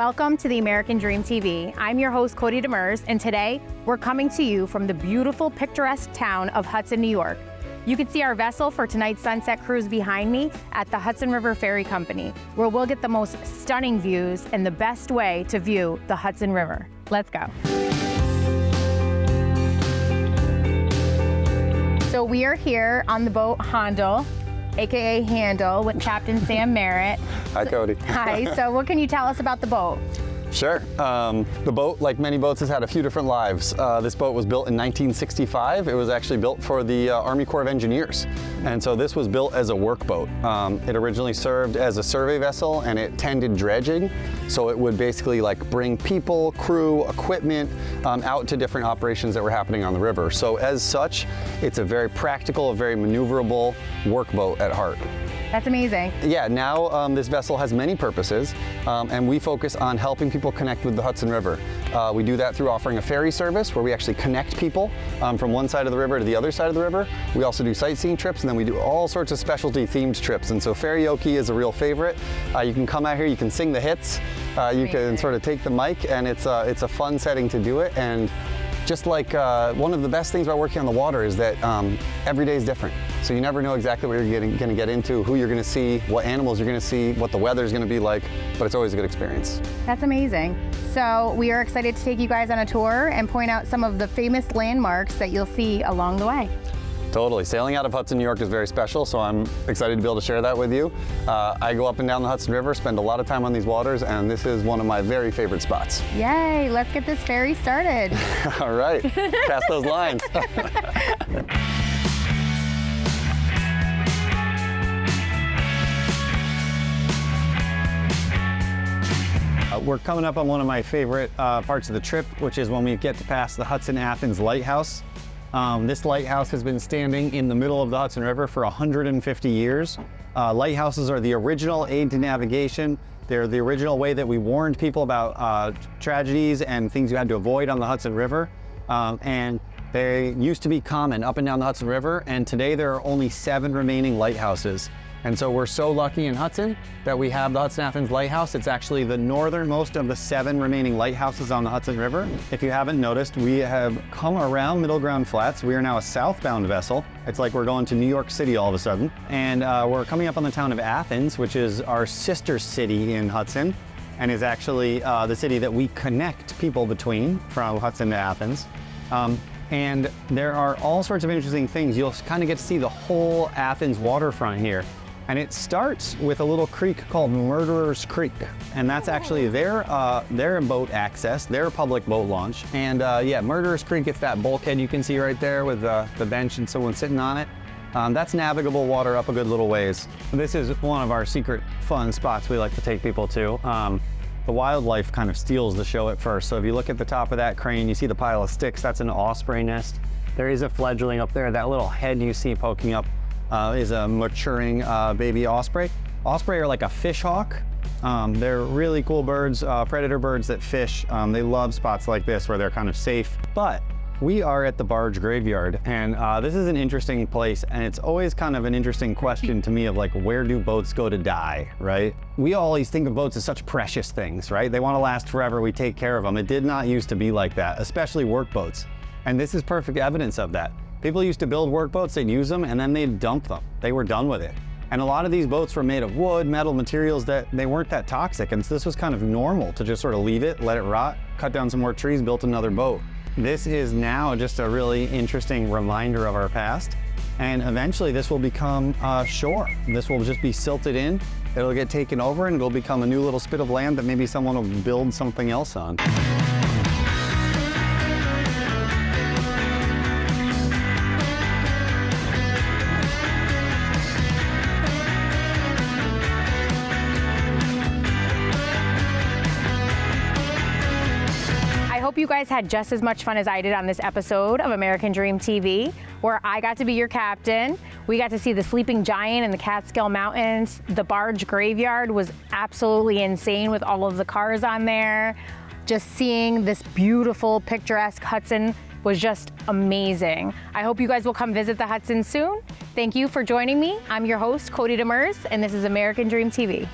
Welcome to the American Dream TV. I'm your host, Coty Demers, and today we're coming to you from the beautiful, picturesque town of Hudson, New York. You can see our vessel for tonight's sunset cruise behind me at the Hudson River Ferry Company, where we'll get the most stunning views and the best way to view the Hudson River. Let's go. So we are here on the boat Handle, AKA Handle, with Captain Sam Merrett. Hi, Coty. Hi, so what can you tell us about the boat? Sure. The boat, like many boats, has had a few different lives. This boat was built in 1965. It was actually built for the Army Corps of Engineers. And so this was built as a workboat. It originally served as a survey vessel and it tended dredging. So it would basically like bring people, crew, equipment out to different operations that were happening on the river. So as such, it's a very practical, very maneuverable workboat at heart. That's amazing. Yeah, now this vessel has many purposes, and we focus on helping people connect with the Hudson River. We do that through offering a ferry service where we actually connect people from one side of the river to the other side of the river. We also do sightseeing trips, and then we do all sorts of specialty themed trips. And so Ferryoke is a real favorite. You can come out here, you can sing the hits, you can sort of take the mic, and it's a fun setting to do it. And just like one of the best things about working on the water is that every day is different. So you never know exactly what you're going to get into, who you're going to see, what animals you're going to see, what the weather's going to be like, but it's always a good experience. That's amazing. So we are excited to take you guys on a tour and point out some of the famous landmarks that you'll see along the way. Totally. Sailing out of Hudson, New York is very special, so I'm excited to be able to share that with you. I go up and down the Hudson River, spend a lot of time on these waters, and this is one of my very favorite spots. Yay, let's get this ferry started. All right, cast those lines. We're coming up on one of my favorite parts of the trip, which is when we get to pass the Hudson-Athens Lighthouse. This lighthouse has been standing in the middle of the Hudson River for 150 years. Lighthouses are the original aid to navigation. They're the original way that we warned people about tragedies and things you had to avoid on the Hudson River. And they used to be common up and down the Hudson River, and today there are only 7 remaining lighthouses. And so we're so lucky in Hudson that we have the Hudson-Athens Lighthouse. It's actually the northernmost of the 7 remaining lighthouses on the Hudson River. If you haven't noticed, we have come around Middle Ground Flats. We are now a southbound vessel. It's like we're going to New York City all of a sudden. And we're coming up on the town of Athens, which is our sister city in Hudson, and is actually the city that we connect people between from Hudson to Athens. And there are all sorts of interesting things. You'll kind of get to see the whole Athens waterfront here. And it starts with a little creek called Murderer's Creek. And that's actually their boat access, their public boat launch. And yeah, Murderer's Creek, it's that bulkhead you can see right there with the bench and someone sitting on it. That's navigable water up a good little ways. This is one of our secret fun spots we like to take people to. The wildlife kind of steals the show at first. So if you look at the top of that crane, you see the pile of sticks, that's an osprey nest. There is a fledgling up there. That little head you see poking up is a maturing baby osprey. Osprey are like a fish hawk. They're really cool birds, predator birds that fish. They love spots like this where they're kind of safe. But we are at the barge graveyard, and this is an interesting place, and it's always kind of an interesting question to me of like, where do boats go to die, right? We always think of boats as such precious things, right? They want to last forever, we take care of them. It did not used to be like that, especially work boats. And this is perfect evidence of that. People used to build workboats, they'd use them, and then they'd dump them. They were done with it. And a lot of these boats were made of wood, metal materials that they weren't that toxic, and so this was kind of normal to just sort of leave it, let it rot, cut down some more trees, built another boat. This is now just a really interesting reminder of our past, and eventually this will become shore. This will just be silted in, it'll get taken over, and it'll become a new little spit of land that maybe someone will build something else on. I hope you guys had just as much fun as I did on this episode of American Dream TV, where I got to be your captain. We got to see the sleeping giant in the Catskill Mountains. The barge graveyard was absolutely insane with all of the cars on there. Just seeing this beautiful, picturesque Hudson was just amazing. I hope you guys will come visit the Hudson soon. Thank you for joining me. I'm your host, Coty Demers, and this is American Dream TV.